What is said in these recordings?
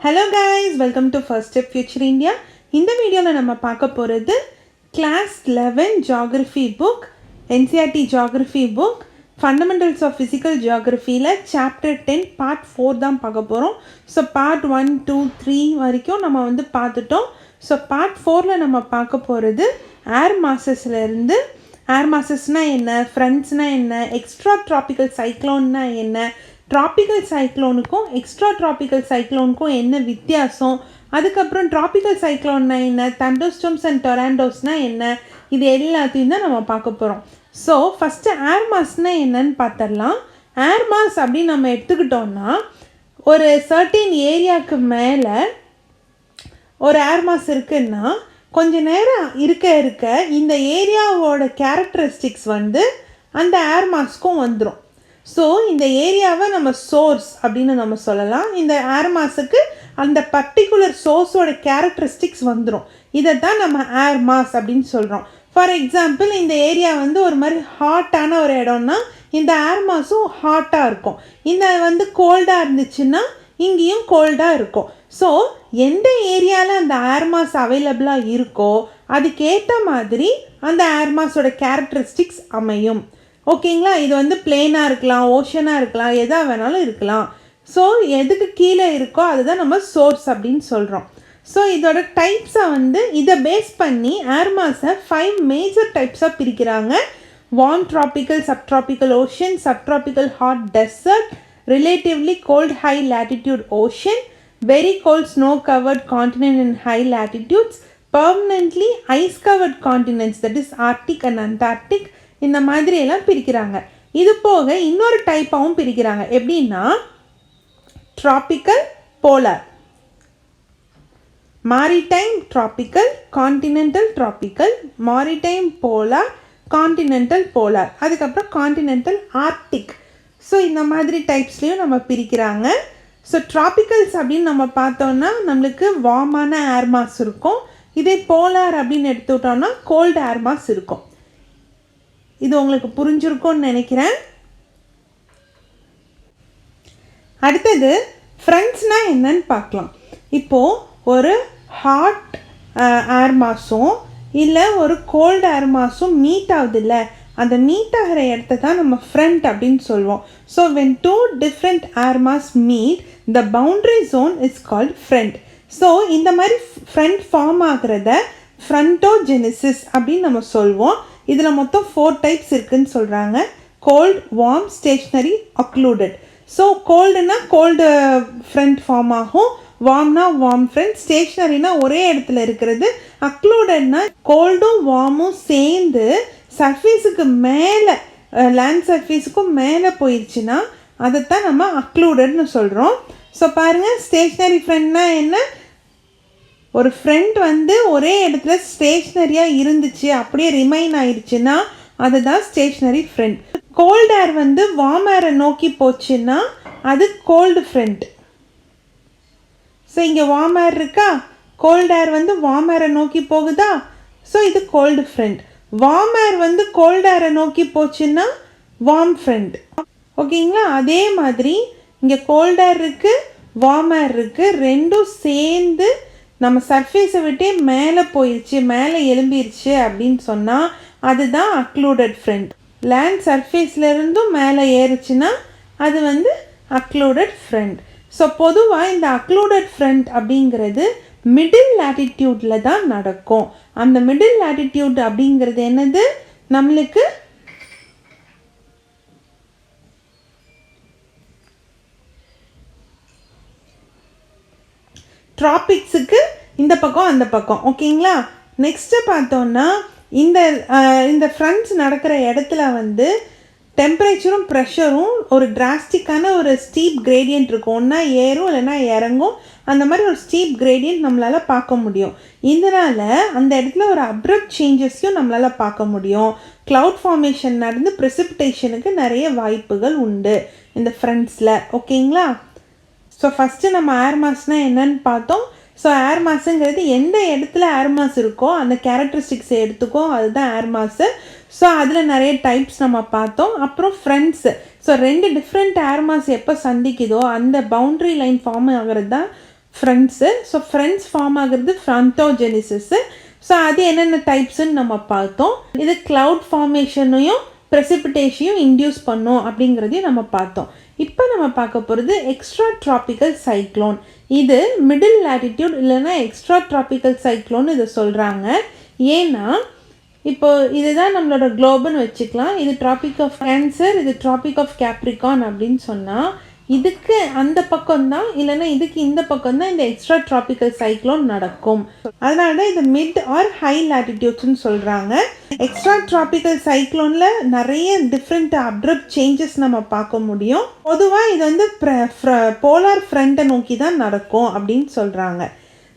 Hello guys, welcome to First Step Future India. இந்த வீடியோவில் நம்ம பார்க்க போகிறது Class 11 Geography book, NCERT Geography book, Fundamentals of Physical Geographyல Chapter 10 Part 4 தான் பார்க்க போகிறோம். ஸோ Part 1, 2, 3 வரைக்கும் நம்ம பார்த்துட்டோம். ஸோ Part 4ல் நம்ம பார்க்க போகிறது ஏர் மாசஸ்லேருந்து ஏர் மாசஸ்னால் என்ன, ஃப்ரண்ட்ஸ்னால் என்ன, எக்ஸ்ட்ரா ட்ராபிக்கல் சைக்ளோன்னா என்ன, ட்ராபிக்கல் சைக்ளோனுக்கும் எக்ஸ்ட்ரா ட்ராபிக்கல் சைக்ளோனுக்கும் என்ன வித்தியாசம், அதுக்கப்புறம் ட்ராபிக்கல் சைக்ளோன்னா என்ன, தண்டோஸ்டோம்ஸ் அண்ட் டொராண்டோஸ்னால் என்ன, இது எல்லாத்தையும் தான் நம்ம பார்க்க போகிறோம். ஸோ ஃபஸ்ட்டு ஏர் மாஸ்னால் என்னன்னு பார்த்துடலாம். ஏர் மாஸ் அப்படின்னு நம்ம எடுத்துக்கிட்டோம்னா ஒரு சர்டின் ஏரியாவுக்கு மேலே ஒரு ஏர் மாஸ் இருக்குன்னா கொஞ்ச நேரம் இருக்க இந்த ஏரியாவோட கேரக்டரிஸ்டிக்ஸ் அந்த ஏர் மாஸ்க்கும் வந்துடும். ஸோ இந்த ஏரியாவை நம்ம சோர்ஸ் அப்படின்னு நம்ம சொல்லலாம். இந்த ஏர் மாஸுக்கு அந்த பர்டிகுலர் சோர்ஸோட கேரக்டரிஸ்டிக்ஸ் வந்துடும். இதை தான் நம்ம ஏர் மாஸ் அப்படின்னு சொல்கிறோம். ஃபார் எக்ஸாம்பிள் இந்த ஏரியா ஒரு மாதிரி ஹாட்டான ஒரு இடம்னா இந்த ஏர் மாஸும் ஹாட்டாக இருக்கும். இந்த கோல்டாக இருந்துச்சுன்னா இங்கேயும் கோல்டாக இருக்கும். ஸோ எந்த ஏரியாவில் அந்த ஏர் மாஸ் அவைலபிளாக இருக்கோ அதுக்கேற்ற மாதிரி அந்த ஏர் மாஸோட கேரக்டரிஸ்டிக்ஸ் அமையும். ஓகேங்களா? இது பிளேனாக இருக்கலாம், ஓஷனாக இருக்கலாம், எதாக வேணாலும் இருக்கலாம். ஸோ எதுக்கு கீழே இருக்கோ அதுதான் நம்ம சோர்ஸ் அப்படின்னு சொல்கிறோம். ஸோ இதோட டைப்ஸை இதை பேஸ் பண்ணி ஏர் மாஸை 5 மேஜர் டைப்ஸாக பிரிக்கிறாங்க. Warm tropical, subtropical ocean, subtropical hot desert, relatively cold high latitude ocean, very cold snow covered continent in high latitudes, permanently ice covered continents that is Arctic and Antarctic, இந்த மாதிரி எல்லாம் பிரிக்கிறாங்க. இது போக இன்னொரு டைப்பாகவும் பிரிக்கிறாங்க. எப்படின்னா tropical, polar, maritime tropical, continental tropical, maritime polar, continental polar, அதுக்கப்புறம் கான்டினென்டல் ஆர்டிக். ஸோ இந்த மாதிரி டைப்ஸ்லேயும் நம்ம பிரிக்கிறாங்க. ஸோ ட்ராபிக்கல்ஸ் அப்படின்னு நம்ம பார்த்தோன்னா நம்மளுக்கு வார்மான ஏர் மாஸ் இருக்கும். இதே போலார் அப்படின்னு எடுத்துக்கிட்டோன்னா கோல்டு ஏர் மாஸ் இருக்கும். இது உங்களுக்கு புரிஞ்சிருக்கும்னு நினைக்கிறேன். அடுத்தது ஃப்ரண்ட்ஸ்னால் என்னன்னு பார்க்கலாம். இப்போது ஒரு ஹாட் ஏர் மாஸும் இல்லை ஒரு கோல்டு ஏர் மாஸும் மீட் ஆகுது இல்லை, அந்த மீட் ஆகிற இடத்த தான் நம்ம ஃப்ரண்ட் அப்படின்னு சொல்லுவோம். So when two different air mass meet, the boundary zone is called front. So இந்த மாதிரி ஃப்ரண்ட் ஃபார்ம் ஆகிறத ஃப்ரண்டோஜெனிசிஸ் அப்படின்னு நம்ம சொல்லுவோம். இதில் மொத்தம் 4 டைப்ஸ் இருக்குதுன்னு சொல்கிறாங்க. Cold, warm, stationary, occluded. So கோல்டுனா கோல்டு ஃப்ரண்ட் ஃபார்ம் ஆகும், வார்ம்னா வார்ம் ஃப்ரண்ட், ஸ்டேஷ்னரினா ஒரே இடத்துல இருக்கிறது, அக்ளூடட்னா கோல்டும் வார்மும் சேர்ந்து சர்ஃபேஸுக்கு மேலே, லேண்ட் சர்ஃபேஸுக்கும் மேலே போயிடுச்சுன்னா அதைத்தான் நம்ம அக்ளூடட்னு சொல்கிறோம். ஸோ பாருங்கள், ஸ்டேஷ்னரி ஃப்ரண்ட்னா என்ன, ஒரு ஃப்ரண்ட் ஒரே இடத்துல ஸ்டேஷ்னரியாக இருந்துச்சு, அப்படியே ரிமைன் ஆயிடுச்சுன்னா அதுதான் stationary front. Cold air warm ஏரை நோக்கி போச்சுன்னா அது கோல்டு ஃப்ரண்ட். ஸோ இங்கே வார்ம் ஏர் இருக்கா, கோல்டு ஏர் வார்ம் ஏரை நோக்கி போகுதா, ஸோ இது cold front. Warm air cold ஏரை நோக்கி போச்சுன்னா வார்ம் ஃப்ரண்ட். ஓகேங்களா? அதே மாதிரி இங்கே கோல்டு ஏர் இருக்குது, வார்ம் ஏர் இருக்குது, ரெண்டும் சேர்ந்து நம்ம சர்ஃபேஸை விட்டே மேலே போயிடுச்சு, மேலே எழும்பிடுச்சு அப்படின்னு சொன்னால் அதுதான் அக்ளூடட் ஃப்ரண்ட். லேண்ட் சர்ஃபேஸ்லேருந்தும் மேலே ஏறுச்சுன்னா அது அக்ளூடட் ஃப்ரண்ட். ஸோ பொதுவாக இந்த அக்ளூடட் ஃப்ரண்ட் அப்படிங்கிறது மிடில் லேட்டிடியூடில் தான் நடக்கும். அந்த மிடில் லேட்டிடியூட் அப்படிங்கிறது என்னது, நம்மளுக்கு ட்ராபிக்ஸுக்கு இந்த பக்கம் அந்த பக்கம். ஓகேங்களா? நெக்ஸ்ட்டு பார்த்தோன்னா இந்த ஃப்ரண்ட்ஸ் நடக்கிற இடத்துல டெம்பரேச்சரும் ப்ரெஷரும் ஒரு டிராஸ்டிக்கான ஒரு ஸ்டீப் கிரேடியன்ட் இருக்கும். ஒன்றா ஏறும் இல்லைன்னா இறங்கும். அந்த மாதிரி ஒரு ஸ்டீப் கிரேடியன்ட் நம்மளால் பார்க்க முடியும். இதனால் அந்த இடத்துல ஒரு அப்ரப்ட் சேஞ்சஸையும் நம்மளால் பார்க்க முடியும். க்ளவுட் ஃபார்மேஷன் நடந்து ப்ரெசிபிடேஷனுக்கு நிறைய வாய்ப்புகள் உண்டு இந்த ஃப்ரண்ட்ஸில். ஓகேங்களா? ஸோ ஃபஸ்ட்டு நம்ம ஏர் மாஸ்னால் என்னன்னு பார்த்தோம். ஸோ ஏர் மாஸுங்கிறது எந்த இடத்துல ஏர் மாஸ் இருக்கோ அந்த கேரக்டரிஸ்டிக்ஸை எடுத்துக்கோ, அதுதான் ஏர் மாஸு. ஸோ அதில் நிறைய டைப்ஸ் நம்ம பார்த்தோம். அப்புறம் ஃப்ரண்ட்ஸு. ஸோ 2 டிஃப்ரெண்ட் ஏர் மாஸ் எப்போ சந்திக்குதோ அந்த பவுண்ட்ரி லைன் ஃபார்ம் ஆகிறது தான் ஃப்ரண்ட்ஸு. ஸோ ஃப்ரண்ட்ஸ் ஃபார்ம் ஆகிறது ஃப்ரண்டோஜெனிசிஸு. ஸோ அது என்னென்ன டைப்ஸுன்னு நம்ம பார்த்தோம். இது க்ளவுட் ஃபார்மேஷனையும் ப்ரெசிபிடேஷனையும் இன்டியூஸ் பண்ணும் அப்படிங்கிறதையும் நம்ம பார்த்தோம். இப்போ நம்ம பார்க்க போகிறது எக்ஸ்ட்ரா ட்ராபிக்கல் சைக்ளோன். இது மிடில் லேட்டிடியூட் இல்லைன்னா எக்ஸ்ட்ரா ட்ராபிக்கல் சைக்ளோன் இதை சொல்கிறாங்க. ஏன்னா இப்போ இதுதான் நம்மளோட குளோபுன்னு வச்சுக்கலாம். இது ட்ராபிக் ஆஃப் கேன்சர், இது ட்ராபிக் ஆஃப் கேப்ரிகான் அப்படின்னு சொன்னால் இதுக்கு அந்த பக்கம்தான் இல்லைன்னா இதுக்கு இந்த பக்கம்தான் இந்த எக்ஸ்ட்ரா ட்ராபிக்கல் சைக்ளோன் நடக்கும். அதனால தான் இது மிட் ஆர் ஹை லேட்டிடியூட்ஸ்னு சொல்கிறாங்க. எக்ஸ்ட்ரா ட்ராபிக்கல் சைக்ளோனில் நிறைய டிஃப்ரெண்ட் அப்ரப்ட் சேஞ்சஸ் நம்ம பார்க்க முடியும். பொதுவாக இது வந்து போலார் ஃப்ரண்ட்டை நோக்கி தான் நடக்கும் அப்படின்னு சொல்கிறாங்க.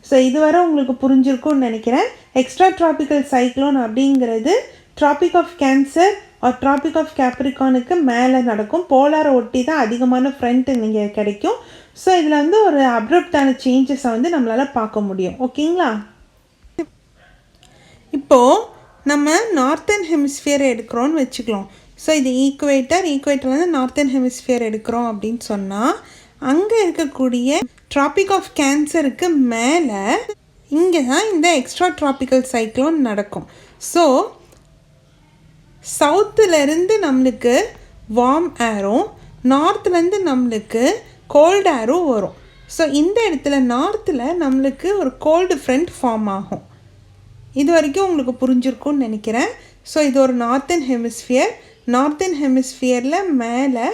ஸோ இதுவரை உங்களுக்கு புரிஞ்சிருக்கும்னு நினைக்கிறேன். எக்ஸ்ட்ரா ட்ராபிக்கல் சைக்ளோன் அப்படிங்கிறது ட்ராபிக் ஆஃப் கேன்சர் ஒரு ட்ராபிக் ஆஃப் கேப்ரிகானுக்கு மேலே நடக்கும். போலாரை ஒட்டி தான் அதிகமான ஃப்ரண்ட் நீங்கள் கிடைக்கும். ஸோ இதில் வந்து ஒரு அப்ரப்டான சேஞ்சஸை வந்து நம்மளால் பார்க்க முடியும். ஓகேங்களா? இப்போது நம்ம நார்த்தன் ஹெமிஸ்ஃபியர் எடுக்கிறோன்னு வச்சுக்கலாம். ஸோ இது ஈக்குவேட்டர்லேருந்து நார்த்தன் ஹெமிஸ்ஃபியர் எடுக்கிறோம் அப்படின்னு சொன்னால் அங்கே இருக்கக்கூடிய ட்ராபிக் ஆஃப் கேன்சருக்கு மேலே இங்கே தான் இந்த எக்ஸ்ட்ரா ட்ராபிக்கல் சைக்ளோன் நடக்கும். ஸோ சவுத்துலேருந்து நம்மளுக்கு வார்ம் ஏரும் நார்த்துலேருந்து நம்மளுக்கு கோல்டு ஏரும் வரும். ஸோ இந்த இடத்துல நார்த்தில் நம்மளுக்கு ஒரு கோல்டு ஃப்ரண்ட் ஃபார்ம் ஆகும். இது வரைக்கும் உங்களுக்கு புரிஞ்சிருக்கும்னு நினைக்கிறேன். ஸோ இது ஒரு நார்த்தன் ஹெமிஸ்ஃபியரில் மேலே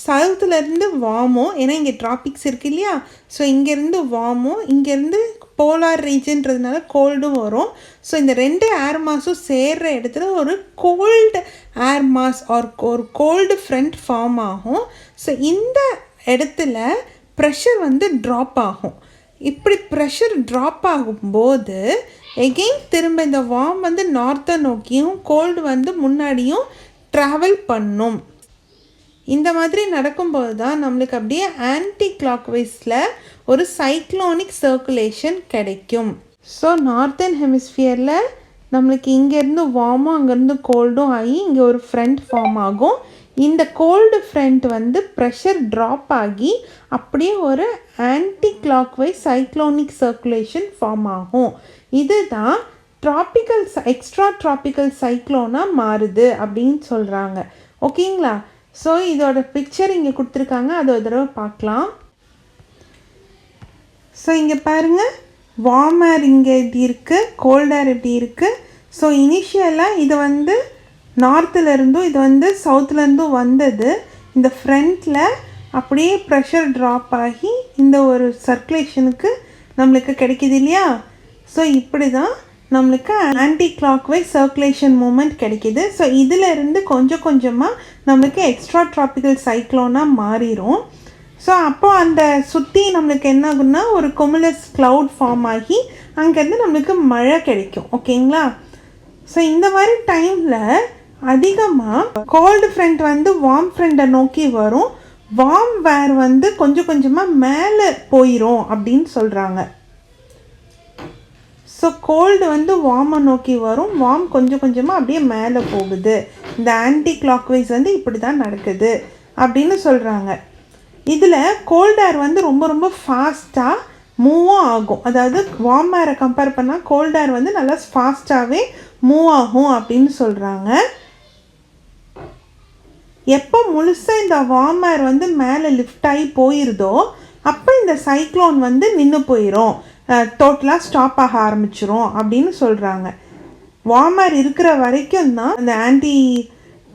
சவுத்துலேருந்து வார்மும், ஏன்னா இங்கே ட்ராபிக்ஸ் இருக்குது இல்லையா, ஸோ இங்கேருந்து வார்மும் இங்கேருந்து போலார் ரீஜன்றதுனால கோல்டும் வரும். ஸோ இந்த ரெண்டு ஏர் மாஸும் சேர்கிற இடத்துல ஒரு கோல்டு ஏர் மாஸ் ஒரு கோல்டு ஃப்ரண்ட் ஃபார்ம் ஆகும். ஸோ இந்த இடத்துல ப்ரெஷர் வந்து ட்ராப் ஆகும். இப்படி ப்ரெஷர் ட்ராப் ஆகும்போது எகெயின் திரும்ப இந்த வார்ம் வந்து நார்த்தை நோக்கியும் கோல்டு வந்து முன்னாடியும் ட்ராவல் பண்ணும். இந்த மாதிரி நடக்கும்போது தான் நம்மளுக்கு அப்படியே ஆன்டி கிளாக்வைஸில் ஒரு சைக்ளோனிக் சர்க்குலேஷன் கிடைக்கும். ஸோ நார்த்தன் ஹெமிஸ்ஃபியரில் நம்மளுக்கு இங்கேருந்து வார்மும் அங்கேருந்து கோல்டும் ஆகி இங்கே ஒரு ஃப்ரண்ட் ஃபார்ம் ஆகும். இந்த கோல்டு ஃப்ரண்ட் வந்து ப்ரெஷர் ட்ராப் ஆகி அப்படியே ஒரு anti clockwise cyclonic circulation form ஆகும். இதுதான் எக்ஸ்ட்ரா ட்ராபிக்கல் சைக்ளோனாக மாறுது அப்படின்னு சொல்கிறாங்க. ஓகேங்களா? ஸோ இதோட பிக்சர் இங்கே கொடுத்துருக்காங்க, அதை ஒரு தடவை பார்க்கலாம். ஸோ இங்கே பாருங்கள், வார்ம் ஏர் இங்கே எப்படி இருக்குது, கோல்ட் ஏர் எப்படி இருக்குது. ஸோ இனிஷியலாக இது வந்து நார்த்துலேருந்தும் இது வந்து சவுத்துலேருந்தும் வந்தது. இந்த ஃப்ரண்ட்டில் அப்படியே ப்ரெஷர் ட்ராப் ஆகி இந்த ஒரு சர்க்குலேஷனுக்கு நம்மளுக்கு கிடைக்கிது இல்லையா. ஸோ இப்படி தான் நம்மளுக்கு ஆன்டி கிளாக்வைஸ் சர்க்குலேஷன் மூமெண்ட் கிடைக்கிது. ஸோ இதிலேருந்து கொஞ்சம் கொஞ்சமாக நம்மளுக்கு எக்ஸ்ட்ரா ட்ராபிக்கல் சைக்ளோனாக மாறிடும். ஸோ அப்போ அந்த சுற்றி நம்மளுக்கு என்ன ஆகுன்னா ஒரு குமுலஸ் க்ளவுட் ஃபார்ம் ஆகி அங்கேருந்து நம்மளுக்கு மழை கிடைக்கும். ஓகேங்களா? ஸோ இந்த மாதிரி டைமில் அதிகமாக கோல்டு ஃப்ரண்ட் வந்து வார்ம் ஃப்ரண்ட்டை நோக்கி வரும். வார்ம் வேர் வந்து கொஞ்சம் கொஞ்சமாக மேலே போயிடும் அப்படின்னு சொல்கிறாங்க. ஸோ கோல்டு வந்து வார்மை நோக்கி வரும், வார்ம் கொஞ்சம் கொஞ்சமாக அப்படியே மேலே போகுது. இந்த ஆன்டி கிளாக்வைஸ் வந்து இப்படி தான் நடக்குது அப்படின்னு சொல்கிறாங்க. இதில் கோல்ட் ஏர் வந்து ரொம்ப ரொம்ப ஃபாஸ்ட்டாக மூவும் ஆகும். அதாவது வார்ம் ஏரை கம்பேர் பண்ணால் கோல்ட் ஏர் வந்து நல்லா ஃபாஸ்ட்டாகவே மூவ் ஆகும் அப்படின்னு சொல்கிறாங்க. எப்போ முழுசாக இந்த வார்ம் ஏர் வந்து மேலே லிஃப்ட் ஆகி போயிருதோ அப்போ இந்த சைக்ளோன் வந்து நின்று போயிடும், டோட்டலாக ஸ்டாப் ஆக ஆரம்பிச்சிரும் அப்படின்னு சொல்கிறாங்க. வார்ம் ஏர் இருக்கிற வரைக்கும் தான் அந்த ஆன்டி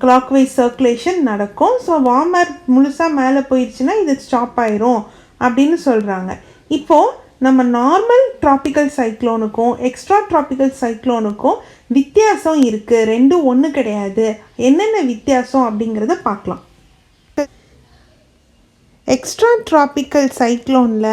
கிளாக்வைஸ் சர்க்குலேஷன் நடக்கும். ஸோ வார்ம் ஏர் முழுசாக மேலே போயிடுச்சுன்னா இது ஸ்டாப் ஆயிரும் அப்படின்னு சொல்கிறாங்க. இப்போது நம்ம நார்மல் ட்ராபிக்கல் சைக்ளோனுக்கும் எக்ஸ்ட்ரா ட்ராபிக்கல் சைக்ளோனுக்கும் வித்தியாசம் இருக்குது, ரெண்டும் ஒன்று கிடையாது. என்னென்ன வித்தியாசம் அப்படிங்கிறத பார்க்கலாம். எக்ஸ்ட்ரா ட்ராபிக்கல் சைக்ளோனில்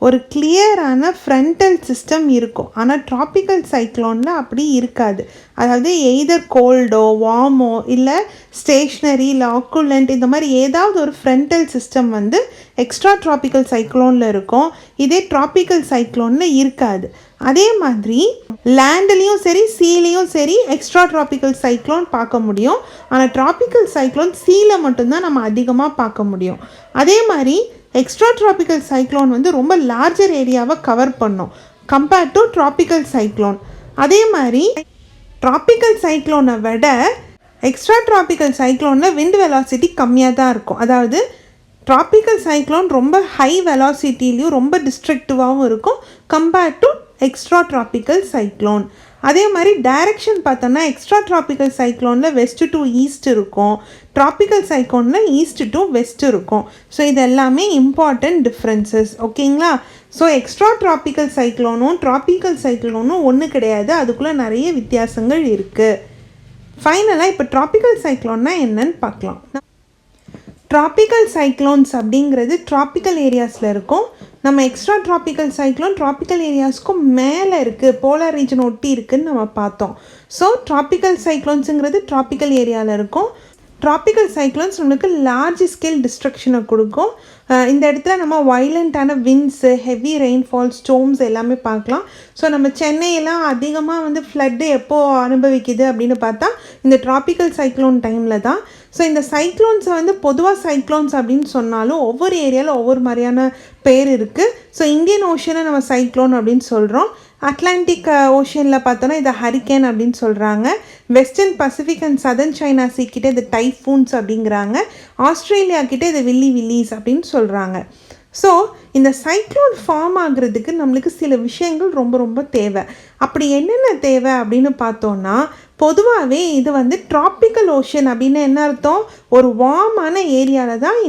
ஒரு கிளியரான ஃப்ரண்டல் சிஸ்டம் இருக்கும். ஆனால் ட்ராபிக்கல் சைக்ளோனில் அப்படி இருக்காது. அதாவது எய்தர் கோல்டோ வார்மோ இல்லை ஸ்டேஷ்னரி இல்லை ஆக்குலண்ட் இந்த மாதிரி ஏதாவது ஒரு ஃப்ரண்டல் சிஸ்டம் வந்து எக்ஸ்ட்ரா ட்ராபிக்கல் சைக்ளோனில் இருக்கும். இதே ட்ராபிக்கல் சைக்ளோனில் இருக்காது. அதே மாதிரி லேண்ட்லேயும் சரி சீலையும் சரி எக்ஸ்ட்ரா ட்ராபிக்கல் சைக்ளோன் பார்க்க முடியும். ஆனால் ட்ராபிக்கல் சைக்ளோன் சீலை மட்டும்தான் நம்ம அதிகமாக பார்க்க முடியும். அதே மாதிரி எக்ஸ்ட்ரா ட்ராபிக்கல் சைக்ளோன் வந்து ரொம்ப லார்ஜர் ஏரியாவை கவர் பண்ணும் கம்பேர்ட் டு ட்ராபிக்கல் சைக்ளோன். அதே மாதிரி ட்ராபிக்கல் சைக்ளோனை விட எக்ஸ்ட்ரா ட்ராபிக்கல் சைக்ளோனில் விண்ட் வெலாசிட்டி கம்மியாக தான் இருக்கும். அதாவது ட்ராபிக்கல் சைக்ளோன் ரொம்ப ஹை வெலாசிட்டிலையும் ரொம்ப டிஸ்ட்ரக்டிவாகவும் இருக்கும் compared to extra tropical cyclone. அதே மாதிரி டைரக்ஷன் பார்த்தோன்னா எக்ஸ்ட்ரா ட்ராபிக்கல் சைக்ளோனில் வெஸ்ட் டு ஈஸ்ட் இருக்கும், ட்ராபிக்கல் சைக்ளோனில் ஈஸ்ட் டு வெஸ்ட் இருக்கும். ஸோ இது எல்லாமே இம்பார்ட்டண்ட் டிஃப்ரென்சஸ். ஓகேங்களா? ஸோ எக்ஸ்ட்ரா ட்ராபிக்கல் சைக்ளோனும் ட்ராபிக்கல் சைக்ளோனும் ஒன்று கிடையாது, அதுக்குள்ளே நிறைய வித்தியாசங்கள் இருக்குது. ஃபைனலாக இப்போ ட்ராபிக்கல் சைக்ளோன்னா என்னன்னு பார்க்கலாம். ட்ராபிக்கல் சைக்ளோன்ஸ் அப்படிங்கிறது ட்ராபிக்கல் ஏரியாஸில் இருக்கும். நம்ம எக்ஸ்ட்ரா ட்ராபிக்கல் சைக்ளோன் ட்ராபிக்கல் ஏரியாஸ்க்கும் மேலே இருக்குது, போலார் ரீஜன் ஒட்டி இருக்குதுன்னு நம்ம பார்த்தோம். ஸோ ட்ராபிக்கல் சைக்ளோன்ஸுங்கிறது ட்ராபிக்கல் ஏரியாவில் இருக்கும். ட்ராபிக்கல் சைக்ளோன்ஸ் நம்மளுக்கு லார்ஜ் ஸ்கேல் டிஸ்ட்ரக்ஷனை கொடுக்கும். இந்த இடத்துல நம்ம வைலண்ட்டான விண்ட்ஸு, ஹெவி ரெயின்ஃபால், ஸ்டோம்ஸ் எல்லாமே பார்க்கலாம். ஸோ நம்ம சென்னையெல்லாம் அதிகமாக வந்து ஃப்ளட்டு எப்போது அனுபவிக்குது அப்படின்னு பார்த்தா இந்த ட்ராபிக்கல் சைக்ளோன் டைமில் தான். ஸோ இந்த சைக்ளோன்ஸை வந்து பொதுவாக சைக்ளோன்ஸ் அப்படின்னு சொன்னாலும் ஒவ்வொரு ஏரியாவில் ஒவ்வொரு மாதிரியான பேர் இருக்குது. ஸோ இந்தியன் ஓஷனை நம்ம சைக்ளோன் அப்படின்னு சொல்கிறோம். அட்லாண்டிக் ஓஷனில் பார்த்தோன்னா இதை ஹரிக்கேன் அப்படின்னு சொல்கிறாங்க. Western Pacific and southern China sea கிட்டே இது டைஃபூன்ஸ் அப்படிங்கிறாங்க. ஆஸ்திரேலியா கிட்டே இது வில்லிஸ் அப்படின்னு சொல்கிறாங்க. ஸோ இந்த சைக்ளோன் ஃபார்ம் ஆகிறதுக்கு நம்மளுக்கு சில விஷயங்கள் ரொம்ப ரொம்ப தேவை. அப்படி என்னென்ன தேவை அப்படின்னு பார்த்தோன்னா, பொதுவாகவே இது வந்து ட்ராபிக்கல் ஓஷன் அப்படின்னு என்ன அர்த்தம்? ஒரு வார்மான ஏரியாவில் தான்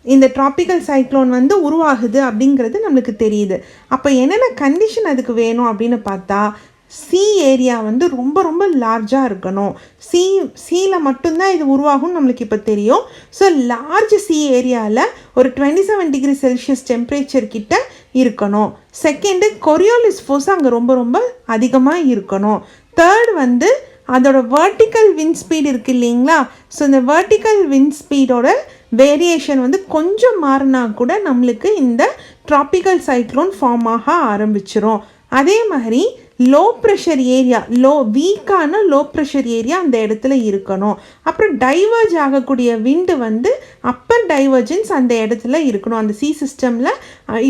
இந்த ட்ராபிக்கல் சைக்ளோன் வந்து உருவாகுது அப்படிங்கிறது நம்மளுக்கு தெரியுது. அப்போ என்னென்ன கண்டிஷன் அதுக்கு வேணும் அப்படின்னு பார்த்தா, சி ஏரியா வந்து ரொம்ப ரொம்ப லார்ஜாக இருக்கணும். சீயில் மட்டும்தான் இது உருவாகும்னு நம்மளுக்கு இப்போ தெரியும். ஸோ லார்ஜ் சி ஏரியாவில் ஒரு 27 டிகிரி செல்சியஸ் டெம்பரேச்சர் கிட்ட இருக்கணும். செகண்டு, கொரியோலிஸ் ஃபோர்ஸ் அங்கே ரொம்ப ரொம்ப அதிகமாக இருக்கணும். தேர்ட் வந்து அதோட வெர்டிக்கல் விண்ட் ஸ்பீட் இருக்குது இல்லைங்களா? ஸோ இந்த வெர்டிக்கல் விண்ட் ஸ்பீடோட வேரியேஷன் வந்து கொஞ்சம் மாறினா கூட நம்மளுக்கு இந்த ட்ராபிக்கல் சைக்ளோன் ஃபார்ம் ஆக ஆரம்பிச்சிரும். அதே மாதிரி லோ ப்ரெஷர் ஏரியா, வீக்கான லோ ப்ரெஷர் ஏரியா அந்த இடத்துல இருக்கணும். அப்புறம் டைவர்ஜ் ஆகக்கூடிய விண்டு வந்து அப்பர் டைவர்ஜன்ஸ் அந்த இடத்துல இருக்கணும். அந்த சி சிஸ்டமில்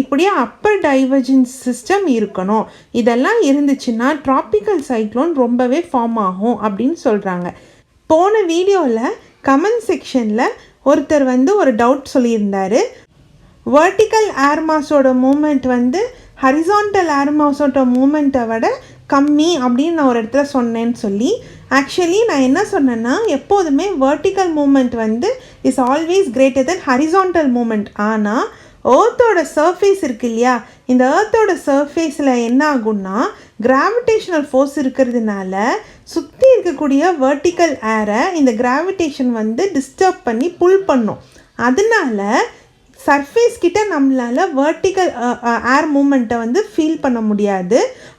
இப்படியே அப்பர் டைவர்ஜன்ஸ் சிஸ்டம் இருக்கணும். இதெல்லாம் இருந்துச்சுன்னா ட்ராபிக்கல் சைக்ளோன் ரொம்பவே ஃபார்ம் ஆகும் அப்படின்னு சொல்கிறாங்க. போன வீடியோவில் கமெண்ட் செக்ஷனில் ஒருத்தர் வந்து ஒரு டவுட் சொல்லியிருந்தார். வெர்டிக்கல் ஏர் மாஸோட மூமெண்ட் வந்து ஹரிசான்டல் ஏர் மாஸோட மூமெண்ட்டை விட கம்மி அப்படின்னு நான் ஒரு இடத்துல சொன்னேன்னு சொல்லி. ஆக்சுவலி நான் என்ன சொன்னேன்னா, எப்போதுமே வெர்டிக்கல் மூமெண்ட் வந்து is always greater than horizontal movement. ஆனால் ஏர்த்தோட சர்ஃபேஸ் இருக்கு இல்லையா, இந்த ஏர்த்தோட சர்ஃபேஸில் என்ன ஆகும்னா, கிராவிடேஷனல் ஃபோர்ஸ் இருக்கிறதுனால சுற்றி இருக்கக்கூடிய வெர்டிக்கல் ஏரை இந்த கிராவிடேஷன் வந்து டிஸ்டர்ப் பண்ணி புல் பண்ணும். அதனால சர்ஃபேஸ் கிட்ட நம்மளால் வெர்டிக்கல் ஏர் மூமெண்ட்டை வந்து ஃபீல் பண்ண முடியாது.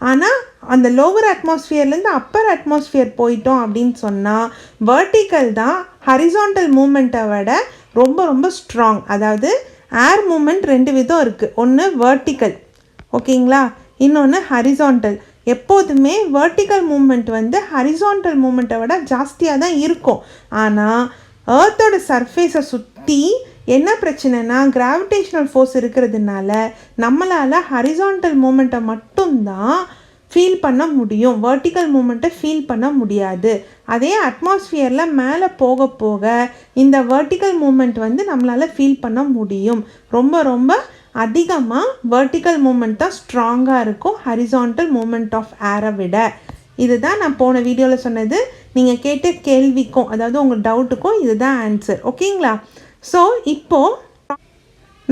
ஆனால் அந்த லோவர் அட்மாஸ்ஃபியர்லேருந்து அப்பர் அட்மாஸ்ஃபியர் போயிட்டோம் அப்படின்னு சொன்னால் வெர்டிக்கல் தான் ஹரிசான்டல் மூமெண்ட்டை விட ரொம்ப ரொம்ப ஸ்ட்ராங். அதாவது ஏர் மூமெண்ட் 2 விதம் இருக்குது. ஒன்று வெர்டிக்கல், ஓகேங்களா, இன்னொன்று ஹரிசான்டல். எப்போதுமே வெர்டிக்கல் மூமெண்ட் வந்து ஹரிசான்டல் மூமெண்ட்டை விட ஜாஸ்தியாக தான் இருக்கும். ஆனால் ஏர்த்தோட சர்ஃபேஸை சுற்றி என்ன பிரச்சனைனா, கிராவிடேஷனல் ஃபோர்ஸ் இருக்கிறதுனால நம்மளால் ஹரிசான்டல் மூமெண்ட்டை மட்டும்தான் ஃபீல் பண்ண முடியும், வெர்டிக்கல் மூமெண்ட்டை ஃபீல் பண்ண முடியாது. அதே அட்மாஸ்ஃபியரில் மேலே போக போக இந்த வெர்டிக்கல் மூமெண்ட் வந்து நம்மளால் ஃபீல் பண்ண முடியும். ரொம்ப ரொம்ப அதிகமாக வெர்டிக்கல் மூமெண்ட் தான் ஸ்ட்ராங்காக இருக்கும் ஹரிசான்டல் மூமெண்ட் ஆஃப் ஏரை விட. இதுதான் நான் போன வீடியோவில் சொன்னது. நீங்கள் கேட்ட கேள்விக்கும், அதாவது உங்கள் டவுட்டுக்கும் இதுதான் ஆன்சர். ஓகேங்களா? ஸோ இப்போது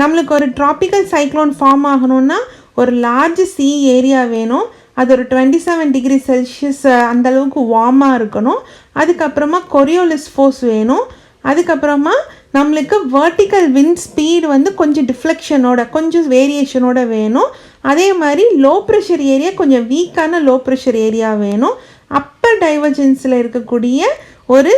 நம்மளுக்கு ஒரு ட்ராபிக்கல் சைக்ளோன் ஃபார்ம் ஆகணும்னா ஒரு லார்ஜ் சி ஏரியா வேணும். அது ஒரு 27 டிகிரி செல்சியஸ் அந்தளவுக்கு வார்மாக இருக்கணும். அதுக்கப்புறமா கொரியோலிஸ் ஃபோர்ஸ் வேணும். அதுக்கப்புறமா நம்மளுக்கு வெர்டிக்கல் விண்ட் ஸ்பீடு வந்து கொஞ்சம் டிஃப்ளெக்ஷனோட, கொஞ்சம் வேரியேஷனோட வேணும். அதே மாதிரி லோ ப்ரெஷர் ஏரியா கொஞ்சம் வீக்கான லோ ப்ரெஷர் ஏரியா வேணும். அப்பர் டைவர்ஜென்ஸில் இருக்கக்கூடிய ஒரு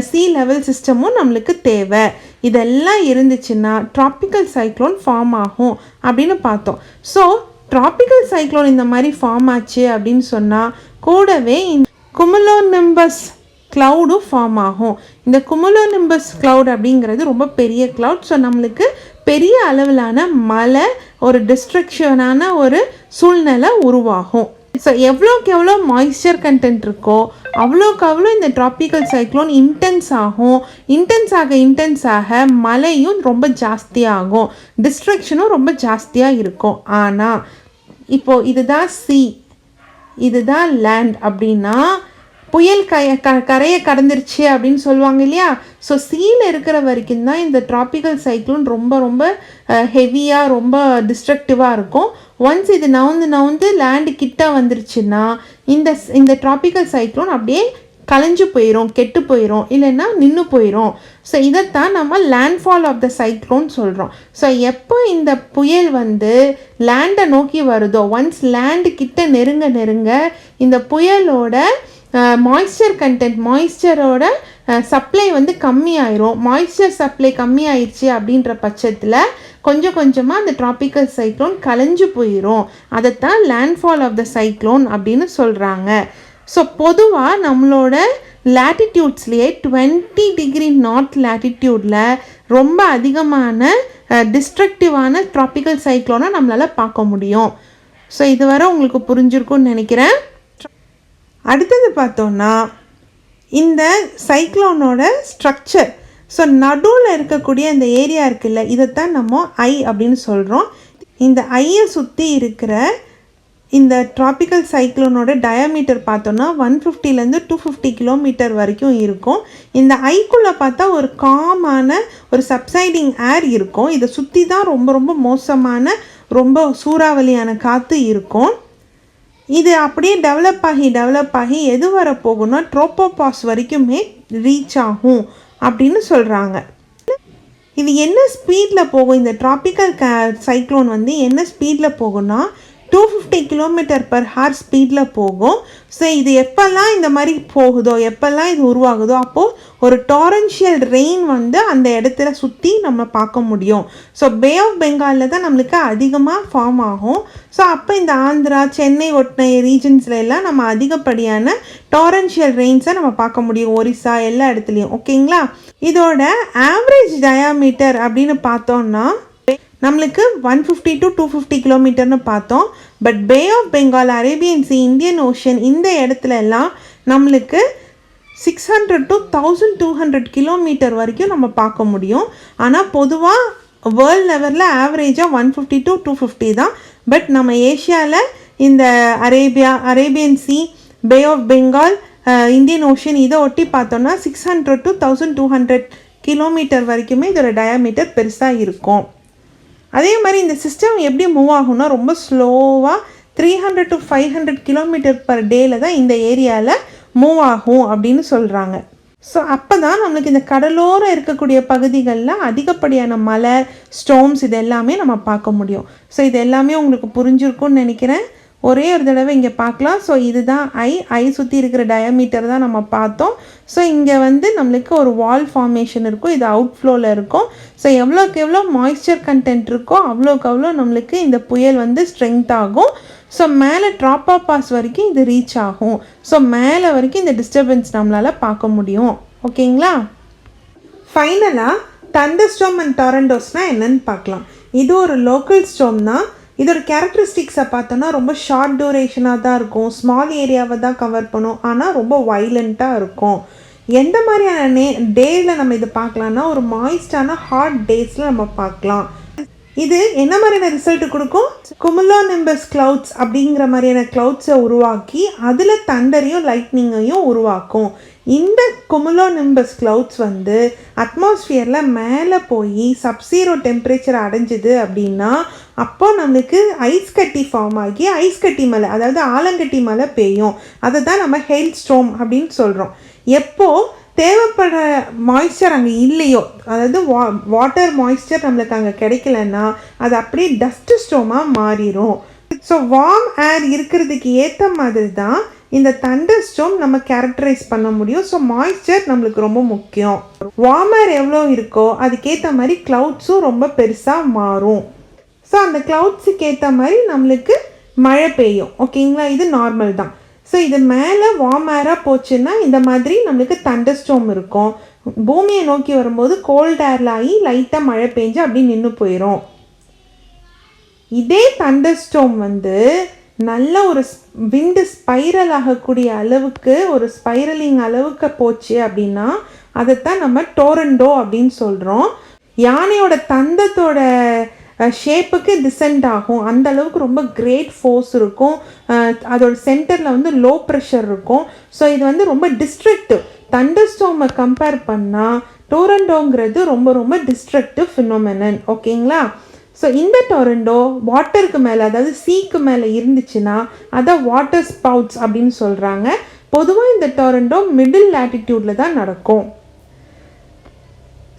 சி லெவல் சிஸ்டமும் நம்மளுக்கு தேவை. இதெல்லாம் இருந்துச்சுன்னா ட்ராபிக்கல் சைக்ளோன் ஃபார்ம் ஆகும் அப்படின்னு பார்த்தோம். ஸோ ட்ராபிக்கல் சைக்ளோன் இந்த மாதிரி ஃபார்ம் ஆச்சு அப்படின்னு சொன்னால் கூடவே குமுலோனிம்பஸ் க்ளவுடும் ஃபார்ம் ஆகும். இந்த குமுலோனிம்பஸ் க்ளவுட் அப்படிங்கிறது ரொம்ப பெரிய க்ளவுட். ஸோ நம்மளுக்கு பெரிய அளவிலான மழை, ஒரு டிஸ்ட்ரக்ஷனான ஒரு சூழ்நிலை உருவாகும். ஸோ எவ்வளோக்கு எவ்வளோ மாய்ஸ்சர் கண்டென்ட் இருக்கோ அவ்வளோக்கு அவ்வளோ இந்த ட்ராபிக்கல் சைக்ளோன் இன்டென்ஸ் ஆகும். இன்டென்ஸ் ஆக மழையும் ரொம்ப ஜாஸ்தியாகும், டிஸ்ட்ரக்ஷனும் ரொம்ப ஜாஸ்தியாக இருக்கும். ஆனால் இப்போது இதுதான் சி, இதுதான் லேண்ட் அப்படின்னா புயல் கரையை கடந்துருச்சு அப்படின்னு சொல்லுவாங்க இல்லையா. ஸோ சீல இருக்கிற வரைக்கும் தான் இந்த ட்ராபிக்கல் சைக்ளோன் ரொம்ப ரொம்ப ஹெவியாக ரொம்ப டிஸ்ட்ரக்டிவாக இருக்கும். ஒன்ஸ் இது நவுந்து லேண்டு கிட்ட வந்துருச்சுன்னா இந்த ட்ராபிக்கல் சைக்ளோன் அப்படியே கலைஞ்சு போயிடும், கெட்டு போயிடும், இல்லைன்னா நின்று போயிடும். ஸோ இதைத்தான் நம்ம லேண்ட்ஃபால் ஆஃப் த சைக்ளோன் சொல்கிறோம். ஸோ எப்போ இந்த புயல் வந்து லேண்டை நோக்கி வருதோ, ஒன்ஸ் லேண்டு கிட்ட நெருங்க இந்த புயலோட மாய்ஸ்சரோட சப்ளை வந்து கம்மியாயிரும். மாய்ஸ்சர் சப்ளை கம்மியாயிடுச்சு அப்படின்ற பட்சத்தில் கொஞ்சம் கொஞ்சமாக அந்த ட்ராபிக்கல் சைக்ளோன் கலைஞ்சு போயிடும். அதைத்தான் லேண்ட்ஃபால் ஆஃப் த சைக்ளோன் அப்படின்னு சொல்கிறாங்க. ஸோ பொதுவாக நம்மளோட லேட்டிடியூட்ஸ்லேயே 20 டிகிரி நார்த் லேட்டிடியூடில் ரொம்ப அதிகமான டிஸ்ட்ரக்டிவான ட்ராபிக்கல் சைக்ளோனை நம்மளால் பார்க்க முடியும். ஸோ இதுவரை உங்களுக்கு புரிஞ்சிருக்கும்னு நினைக்கிறேன். அடுத்தது பார்த்தோன்னா இந்த சைக்ளோனோட ஸ்ட்ரக்சர். ஸோ நடுவில் இருக்கக்கூடிய இந்த ஏரியா இருக்குல்ல, இதைத்தான் நம்ம ஐ அப்படின்னு சொல்கிறோம். இந்த ஐயை சுற்றி இருக்கிற இந்த ட்ராபிக்கல் சைக்ளோனோட டயாமீட்டர் பார்த்தோன்னா 150லேருந்து 250 கிலோமீட்டர் வரைக்கும் இருக்கும். இந்த ஐக்குள்ளே பார்த்தா ஒரு காமான ஒரு சப்சைடிங் ஏர் இருக்கும். இதை சுற்றி தான் ரொம்ப ரொம்ப மோசமான ரொம்ப சூறாவளியான காற்று இருக்கும். இது அப்படியே டெவலப் ஆகி எது வர போகும்னா ட்ரோபோபாஸ் வரைக்குமே ரீச் ஆகும் அப்படின்னு சொல்கிறாங்க. இது என்ன ஸ்பீடில் போகும், இந்த ட்ராபிக்கல் சைக்ளோன் வந்து என்ன ஸ்பீடில் போகும்னா 250 km/h ஸ்பீடில் போகும். ஸோ இது எப்போல்லாம் இந்த மாதிரி போகுதோ, எப்போல்லாம் இது உருவாகுதோ, அப்போது ஒரு டாரன்ஷியல் ரெயின் வந்து அந்த இடத்துல சுற்றி நம்ம பார்க்க முடியும். ஸோ பே ஆஃப் பெங்காலில் தான் நம்மளுக்கு அதிகமாக ஃபார்ம் ஆகும். ஸோ அப்போ இந்த ஆந்திரா, சென்னை ஒட்டின ரீஜன்ஸில் எல்லாம் நம்ம அதிகப்படியான டாரன்ஷியல் ரெயின்ஸை நம்ம பார்க்க முடியும், ஒரிசா எல்லா இடத்துலையும். ஓகேங்களா. இதோட ஆவரேஜ் டயாமீட்டர் அப்படின்னு பார்த்தோம்னா நம்மளுக்கு 150 to 250 கிலோமீட்டர்னு பார்த்தோம். But Bay of Bengal, Arabian Sea, Indian Ocean இந்த இடத்துல எல்லாம் நம்மளுக்கு 600 to 1200 கிலோமீட்டர் வரைக்கும் நம்ம பார்க்க முடியும். ஆனால் பொதுவாக வேர்ல்ட் லெவலில் ஆவரேஜாக 150 to 250 தான். பட் நம்ம ஏஷியாவில் இந்த Arabian Sea, Bay of Bengal, Indian Ocean இதை ஒட்டி பார்த்தோன்னா 600 to 1200 கிலோமீட்டர் வரைக்குமே இதோட டயாமீட்டர் பெருசாக இருக்கும். அதே மாதிரி இந்த சிஸ்டம் எப்படி மூவ் ஆகும்னா ரொம்ப ஸ்லோவாக 300 to 500 km/day தான் இந்த ஏரியாவில் மூவ் ஆகும் அப்படின்னு சொல்கிறாங்க. ஸோ அப்போ தான் நம்மளுக்கு இந்த கடலோரம் இருக்கக்கூடிய பகுதிகளில் அதிகப்படியான மழை, ஸ்டோம்ஸ் இது எல்லாமே நம்ம பார்க்க முடியும். ஸோ இது எல்லாமே உங்களுக்கு புரிஞ்சிருக்கும்னு நினைக்கிறேன். ஒரே ஒரு தடவை இங்கே பார்க்கலாம். ஸோ இதுதான் ஐ சுற்றி இருக்கிற டயாமீட்டர் தான் நம்ம பார்த்தோம். ஸோ இங்கே வந்து நம்மளுக்கு ஒரு வால் ஃபார்மேஷன் இருக்கும், இது அவுட்ஃப்ளோவில் இருக்கும். ஸோ எவ்வளோக்கு எவ்வளோ மாய்ஸ்சர் கண்டென்ட் இருக்கோ அவ்வளோக்கு அவ்வளோ நம்மளுக்கு இந்த புயல் வந்து ஸ்ட்ரென்த் ஆகும். ஸோ மேலே ட்ரோபோபாஸ் வரைக்கும் இது ரீச் ஆகும். ஸோ மேலே வரைக்கும் இந்த டிஸ்டர்பன்ஸ் நம்மளால் பார்க்க முடியும். ஓகேங்களா. ஃபைனலாக தண்டர் ஸ்டார்ம் அண்ட் டொரண்டோஸ்னால் என்னன்னு பார்க்கலாம். இது ஒரு லோக்கல் ஸ்டார்ம் தான். இதோட கேரக்டரிஸ்டிக்ஸை பார்த்தோன்னா ரொம்ப ஷார்ட் டூரேஷனாக தான் இருக்கும், ஸ்மால் ஏரியாவை தான் கவர் பண்ணும், ஆனால் ரொம்ப வைலண்ட்டாக இருக்கும். எந்த மாதிரியான டேயில் நம்ம இது பார்க்கலான்னா ஒரு மாய்ஸ்டான ஹாட் டேஸில் நம்ம பார்க்கலாம். இது என்ன மாதிரியான ரிசல்ட் கொடுக்கும், குமுலோனிம்பஸ் கிளவுட்ஸ் அப்படிங்கிற மாதிரியான கிளவுட்ஸை உருவாக்கி அதில் தண்டரையும் லைட்னிங்கையும் உருவாக்கும். இந்த குமுலோனிம்பஸ் கிளவுட்ஸ் வந்து அட்மாஸ்ஃபியரில் மேலே போய் சப்சீரோ டெம்பரேச்சர் அடைஞ்சிது அப்படின்னா அப்போ நம்மளுக்கு ஐஸ் கட்டி ஃபார்ம் ஆகி ஐஸ் கட்டி மழை, அதாவது ஆலங்கட்டி மழை பெய்யும். அதை தான் நம்ம ஹெயில் ஸ்டோம் அப்படின்னு சொல்கிறோம். எப்போது தேவைப்படுற மாய்ஸ்சர் அங்கே இல்லையோ, அதாவது வாட்டர் மாய்ஸ்சர் நம்மளுக்கு அங்கே கிடைக்கலன்னா அது அப்படியே டஸ்ட் ஸ்டோமாக மாறிடும். ஸோ வார்ம் ஏர் இருக்கிறதுக்கு ஏற்ற மாதிரி தான் இந்த தண்டர் ஸ்டோம் நம்ம கேரக்டரைஸ் பண்ண முடியும். ஸோ மாய்ஸ்சர் நம்மளுக்கு ரொம்ப முக்கியம். வார்ம் ஏர் எவ்வளோ இருக்கோ அதுக்கேற்ற மாதிரி க்ளவுட்ஸும் ரொம்ப பெருசாக மாறும். ஸோ அந்த க்ளவுட்ஸுக்கு ஏற்ற மாதிரி நம்மளுக்கு மழை பெய்யும். ஓகேங்களா. இது நார்மல் தான். ஸோ இது மேலே வார்ம் ஏராக போச்சுன்னா இந்த மாதிரி நம்மளுக்கு தண்டர் ஸ்டோம் இருக்கும். பூமியை நோக்கி வரும்போது கோல்ட் ஏரில் ஆகி லைட்டாக மழை பெஞ்சு அப்படி நின்று போயிடும். இதே தண்டர் ஸ்டோம் வந்து நல்ல ஒரு விண்டு ஸ்பைரல் ஆகக்கூடிய அளவுக்கு, ஒரு ஸ்பைரலிங் அளவுக்கு போச்சு அப்படின்னா அதைத்தான் நம்ம டோரண்டோ அப்படின்னு சொல்கிறோம். யானையோட தந்தத்தோட ஷேப்புக்கு டிசென்ட் ஆகும். அந்த அளவுக்கு ரொம்ப கிரேட் ஃபோர்ஸ் இருக்கும். அதோட சென்டரில் வந்து லோ ப்ரெஷர் இருக்கும். ஸோ இது வந்து ரொம்ப டிஸ்ட்ரக்டிவ். தண்டர் ஸ்டோமை கம்பேர் பண்ணால் டோரண்டோங்கிறது ரொம்ப ரொம்ப டிஸ்ட்ரக்டிவ் ஃபினோமெனன். ஓகேங்களா? ஸோ இந்த டொரண்டோ வாட்டருக்கு மேலே, அதாவது சீக்கு மேலே இருந்துச்சுன்னா அதை வாட்டர் ஸ்பவுட்ஸ் அப்படின்னு சொல்கிறாங்க. பொதுவாக இந்த டொரண்டோ மிடில் லேட்டிடியூடில் தான் நடக்கும்.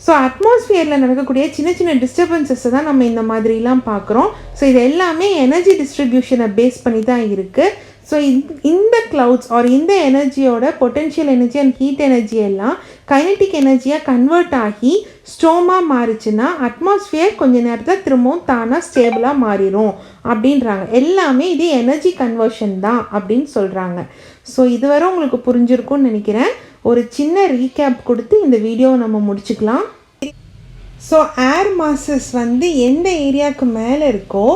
ஸோ அட்மாஸ்ஃபியரில் நடக்கக்கூடிய சின்ன சின்ன டிஸ்டர்பன்சஸை தான் நம்ம இந்த மாதிரிலாம் பார்க்குறோம். ஸோ இது எல்லாமே எனர்ஜி டிஸ்ட்ரிபியூஷனை பேஸ் பண்ணி தான் இருக்குது. ஸோ இந்த க்ளவுட்ஸ் ஆர் இந்த எனர்ஜியோட potential energy and heat energy எல்லாம் கைனட்டிக் எனர்ஜியாக கன்வெர்ட் ஆகி ஸ்டோமாக மாறிச்சுன்னா அட்மாஸ்ஃபியர் கொஞ்ச நேரத்தில் திரும்பவும் தானாக ஸ்டேபிளாக மாறிடும் அப்படின்றாங்க. எல்லாமே இது எனர்ஜி கன்வர்ஷன் தான் அப்படின்னு சொல்கிறாங்க. ஸோ இதுவரை உங்களுக்கு புரிஞ்சிருக்கும்னு நினைக்கிறேன். ஒரு சின்ன ரீகேப் கொடுத்து இந்த வீடியோவை நம்ம முடிச்சுக்கலாம். ஸோ ஏர் மாசஸ் வந்து எந்த ஏரியாவுக்கு மேலே இருக்கோ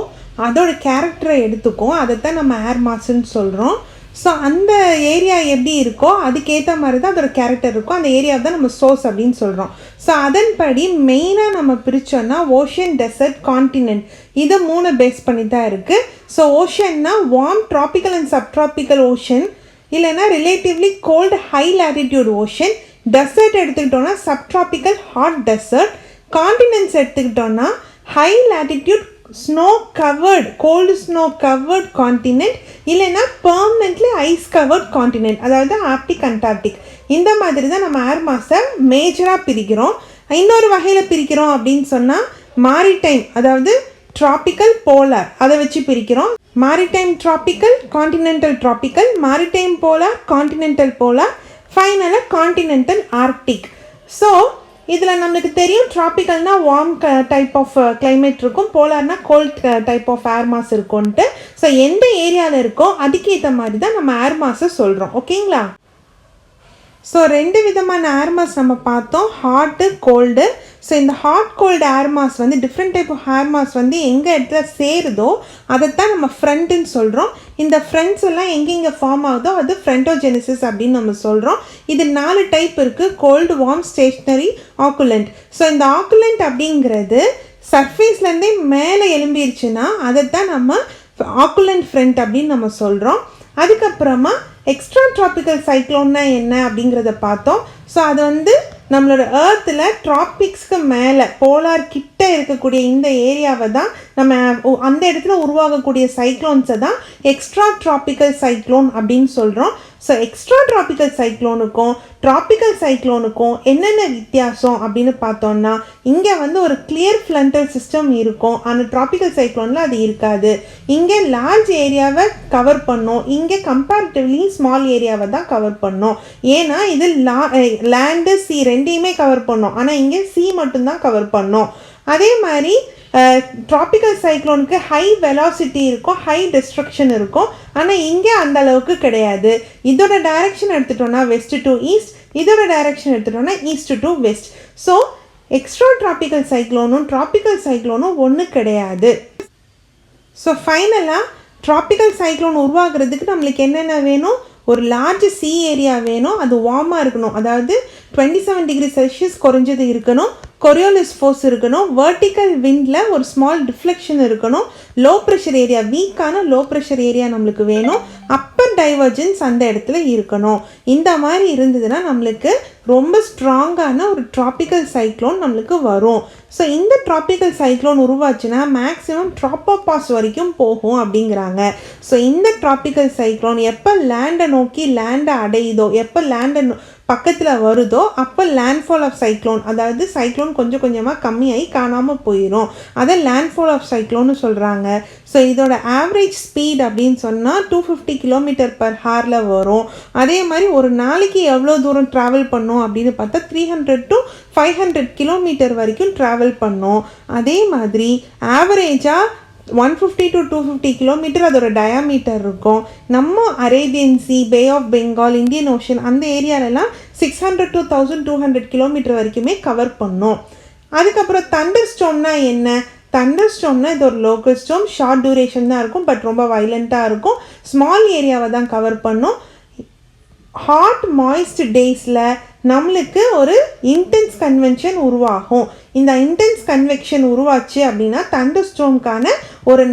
அதோட கேரக்டரை எடுத்துக்கும். அதைத்தான் நம்ம ஏர் மாஸ்ன்னு சொல்கிறோம். ஸோ அந்த ஏரியா எப்படி இருக்கோ அதுக்கேற்ற மாதிரி தான் அதோட கேரக்டர் இருக்கும். அந்த ஏரியாவை தான் நம்ம சோர்ஸ் அப்படின்னு சொல்கிறோம். ஸோ அதன்படி மெயினாக நம்ம பிரித்தோன்னா ஓஷன், டெசர்ட், கான்டினென்ட், இதை 3 பேஸ் பண்ணி தான் இருக்குது. ஸோ ஓஷன்னா warm tropical and subtropical ocean, இல்லைன்னா relatively cold high latitude ocean. Desert எடுத்துக்கிட்டோன்னா சப்ட்ராபிக்கல் ஹாட் டெசர்ட். கான்டினென்ட்ஸ் எடுத்துக்கிட்டோன்னா high latitude snow covered, cold snow covered continent, இல்லைன்னா பெர்மனெண்ட்லி ஐஸ் கவர்ட் கான்டினென்ட், அதாவது ஆர்க்டிக், அண்டார்டிக். இந்த மாதிரி தான் நம்ம ஏர் மாஸை மேஜராக பிரிக்கிறோம். இன்னொரு வகையில் பிரிக்கிறோம் அப்படின்னு சொன்னால் மாரிடைம், அதாவது ட்ராபிக்கல், போலார், அதை வச்சு பிரிக்கிறோம். Maritime tropical, continental tropical, maritime polar, continental polar, ஃபைனலாக கான்டினென்டல் ஆர்க்டிக். ஸோ இதில் நம்மளுக்கு தெரியும் ட்ராபிக்கல்னால் வார்ம் டைப் ஆஃப் கிளைமேட் இருக்கும், போலார்னா cold type of air mass இருக்கும்ன்ட்டு. ஸோ எந்த ஏரியாவில் இருக்கோ அதுக்கேற்ற மாதிரி தான் நம்ம ஏர் மாஸை சொல்கிறோம். ஓகேங்களா? ஸோ 2 விதமான ஏர் மாஸ் நம்ம பார்த்தோம், ஹாட்டு, கோல்டு. ஸோ இந்த ஹாட் கோல்டு ஏர் மாஸ் வந்து different type of air mass வந்து எங்கே இடத்துல சேருதோ அதைத்தான் நம்ம ஃப்ரண்ட்டுன்னு சொல்கிறோம். இந்த ஃப்ரண்ட்ஸ் எல்லாம் எங்கெங்கே ஃபார்ம் ஆகுதோ அது ஃப்ரண்டோஜெனிசிஸ் அப்படின்னு நம்ம சொல்கிறோம். இது 4 டைப் இருக்குது: கோல்டு, வார்ம், ஸ்டேஷ்னரி, ஆக்குலண்ட். ஸோ இந்த ஆக்குலண்ட் அப்படிங்கிறது சர்ஃபேஸ்லேருந்தே மேலே எழும்பிடுச்சுன்னா அதைத்தான் நம்ம ஆக்குலண்ட் ஃப்ரண்ட் அப்படின்னு நம்ம சொல்கிறோம். அதுக்கப்புறமா எக்ஸ்ட்ரா ட்ராபிக்கல் சைக்ளோன்னா என்ன அப்படிங்கிறத பார்த்தோம். ஸோ அது வந்து நம்மளோட ஏர்த்தில் ட்ராபிக்ஸ்க்கு மேலே போலார் கிட்ட இருக்கக்கூடிய இந்த ஏரியாவை தான் நம்ம அந்த இடத்துல உருவாகக்கூடிய சைக்ளோன்ஸை தான் எக்ஸ்ட்ரா ட்ராபிக்கல் சைக்ளோன் அப்படின்னு சொல்கிறோம். ஸோ எக்ஸ்ட்ரா ட்ராபிக்கல் சைக்ளோனுக்கும் ட்ராபிக்கல் சைக்ளோனுக்கும் என்னென்ன வித்தியாசம் அப்படின்னு பார்த்தோம்னா, இங்கே வந்து ஒரு கிளியர் ஃப்ளண்டல் சிஸ்டம் இருக்கும், ஆனால் ட்ராபிக்கல் சைக்ளோனில் அது இருக்காது. இங்கே லார்ஜ் ஏரியாவை கவர் பண்ணும், இங்கே கம்பேரிட்டிவ்லி ஸ்மால் ஏரியாவை தான் கவர் பண்ணும். ஏன்னா இது லேண்டு, சி ரெண்டையுமே கவர் பண்ணும், ஆனால் இங்கே சி மட்டும்தான் கவர் பண்ணும். அதே மாதிரி ட்ராபிக்கல் சைக்ளோனுக்கு ஹை வெலாசிட்டி இருக்கும், ஹை டிஸ்ட்ரக்ஷன் இருக்கும், ஆனால் இங்கே அந்த அளவுக்கு கிடையாது. இதோட டைரக்ஷன் எடுத்துட்டோன்னா வெஸ்ட் டு ஈஸ்ட், இதோட டைரக்ஷன் எடுத்துட்டோன்னா east to west. So extra tropical சைக்ளோனும் ட்ராபிக்கல் சைக்ளோனும் ஒன்று கிடையாது. ஸோ ஃபைனலாக ட்ராபிக்கல் சைக்ளோன் உருவாகிறதுக்கு நம்மளுக்கு என்னென்ன வேணும்? ஒரு லார்ஜ் சி ஏரியா வேணும், அது வார்மாக இருக்கணும், அதாவது 27 டிகிரி செல்சியஸ் குறைஞ்சது இருக்கணும், கொரியோலிஸ் ஃபோர்ஸ் இருக்கணும், வெர்டிக்கல் விண்டில் ஒரு ஸ்மால் டிஃப்ளெக்ஷன் இருக்கணும், லோ ப்ரெஷர் ஏரியா, வீக்கான லோ ப்ரெஷர் ஏரியா நம்மளுக்கு வேணும், அப்பர் டைவர்ஜென்ஸ் அந்த இடத்துல இருக்கணும். இந்த மாதிரி இருந்ததுன்னா நம்மளுக்கு ரொம்ப ஸ்ட்ராங்கான ஒரு ட்ராபிக்கல் சைக்ளோன் நம்மளுக்கு வரும். ஸோ இந்த ட்ராபிக்கல் சைக்ளோன் உருவாச்சுன்னா மேக்ஸிமம் ட்ராப்போபாஸ் வரைக்கும் போகும் அப்படிங்கிறாங்க. ஸோ இந்த ட்ராபிக்கல் சைக்ளோன் எப்போ லேண்டை அடையுதோ, எப்போ லேண்டை பக்கத்தில் வருதோ அப்போ லேண்ட்ஃபால் ஆஃப் சைக்ளோன், அதாவது சைக்ளோன் கொஞ்சம் கொஞ்சமாக கம்மியாகி காணாமல் போயிடும், அதை லேண்ட்ஃபால் ஆஃப் சைக்ளோன்னு சொல்கிறாங்க. ஸோ இதோட ஆவரேஜ் ஸ்பீட் அப்படின்னு சொன்னால் 250 km/h வரும். அதே மாதிரி ஒரு நாளைக்கு எவ்வளோ தூரம் ட்ராவல் பண்ணும் அப்படின்னு பார்த்தா 300 to 500 km வரைக்கும் ட்ராவல் பண்ணும். அதே மாதிரி ஆவரேஜாக 150 to 250 km அதோட டயாமீட்டர் இருக்கும். நம்ம Arabian Sea, Bay of Bengal, Indian Ocean அந்த ஏரியாலலாம் 600 to 1200 கிலோமீட்டர் வரைக்குமே கவர் பண்ணும். அதுக்கப்புறம் தண்டர் ஸ்டார்ம்னா என்ன? தண்டர் ஸ்டார்ம்னா இது ஒரு லோக்கல் ஸ்டார்ம், ஷார்ட் டியூரேஷன் தான் இருக்கும், பட் ரொம்ப வைலண்ட்டாக இருக்கும், ஸ்மால் ஏரியாவை தான் கவர் பண்ணும். ஹாட் மாய்ஸ்ட் டேஸில் நம்மளுக்கு ஒரு இன்டென்ஸ் கன்வெக்ஷன் உருவாகும். இந்த இன்டென்ஸ் கன்வெக்ஷன் உருவாச்சு அப்படின்னா தண்டர் ஸ்டார்ம்கான ஒரு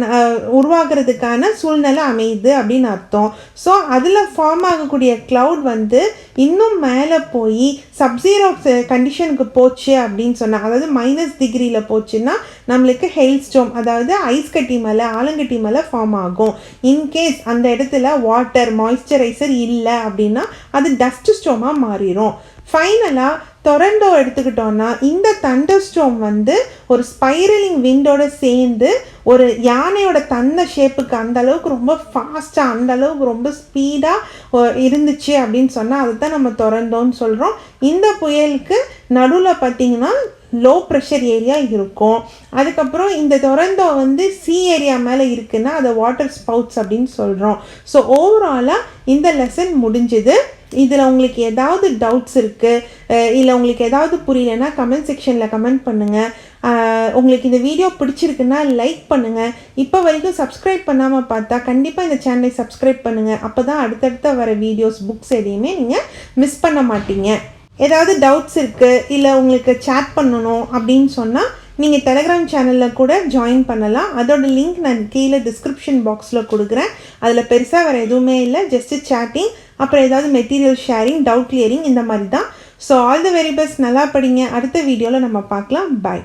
உருவாகிறதுக்கான சூழ்நிலை அமையுது அப்படின்னு அர்த்தம். ஸோ அதில் ஃபார்ம் ஆகக்கூடிய க்ளவுட் வந்து இன்னும் மேலே போய் சப்ஜீரோ கண்டிஷனுக்கு போச்சு அப்படின்னு சொன்னால், அதாவது மைனஸ் டிகிரியில் போச்சுன்னா நம்மளுக்கு ஹெயில் ஸ்டார்ம், அதாவது ஐஸ் கட்டி மலை, ஆலங்கட்டி மலை ஃபார்ம் ஆகும். இன்கேஸ் அந்த இடத்துல வாட்டர் மாய்ஸ்சரைசர் இல்லை அப்படின்னா அது டஸ்ட் ஸ்டார்மாக மாறிடும். ஃபைனலாக டொரண்டோ எடுத்துக்கிட்டோன்னா இந்த தண்டர் ஸ்டார்ம் வந்து ஒரு ஸ்பைரலிங் விண்டோட சேர்ந்து ஒரு யானையோட தன்னை ஷேப்புக்கு அந்த அளவுக்கு ரொம்ப ஃபாஸ்ட்டாக, அந்த அளவுக்கு ரொம்ப ஸ்பீடாக இருந்துச்சு அப்படின்னு சொன்னால் அதை தான் நம்ம டொரண்டோன்னு சொல்கிறோம். இந்த புயலுக்கு நடுவில் பார்த்திங்கன்னா லோ ப்ரெஷர் ஏரியா இருக்கும். அதுக்கப்புறம் இந்த டொரண்டோ வந்து சி ஏரியா மேலே இருக்குன்னா அதை வாட்டர் ஸ்பவுட்ஸ் அப்படின்னு சொல்கிறோம். ஸோ ஓவராலாக இந்த லெசன் முடிஞ்சுது. இதில் உங்களுக்கு ஏதாவது டவுட்ஸ் இருக்குது, இல்லை உங்களுக்கு ஏதாவது புரியலைன்னா கமெண்ட் செக்ஷனில் கமெண்ட் பண்ணுங்கள். உங்களுக்கு இந்த வீடியோ பிடிச்சிருக்குன்னா லைக் பண்ணுங்கள். இப்போ வரைக்கும் சப்ஸ்கிரைப் பண்ணாமல் பார்த்தா கண்டிப்பாக இந்த சேனலை சப்ஸ்கிரைப் பண்ணுங்கள். அப்போ தான் அடுத்தடுத்த வர வீடியோஸ், புக்ஸ் எதையுமே நீங்கள் மிஸ் பண்ண மாட்டீங்க. ஏதாவது டவுட்ஸ் இருக்குது, இல்லை உங்களுக்கு சேட் பண்ணணும் அப்படின்னு சொன்னால் நீங்கள் டெலகிராம் சேனலில் கூட ஜாயின் பண்ணலாம். அதோட லிங்க் நான் கீழே டிஸ்கிரிப்ஷன் பாக்ஸில் கொடுக்குறேன். அதில் பெருசாக வேறு எதுவுமே இல்லை, ஜஸ்ட்டு சேட்டிங், அப்புறம் ஏதாவது மெட்டீரியல் ஷேரிங், டவுட் கிளியரிங், இந்த மாதிரி தான். So all the very best. நல்லா படிங்க. அடுத்த வீடியோவில் நம்ம பார்க்கலாம். பாய்.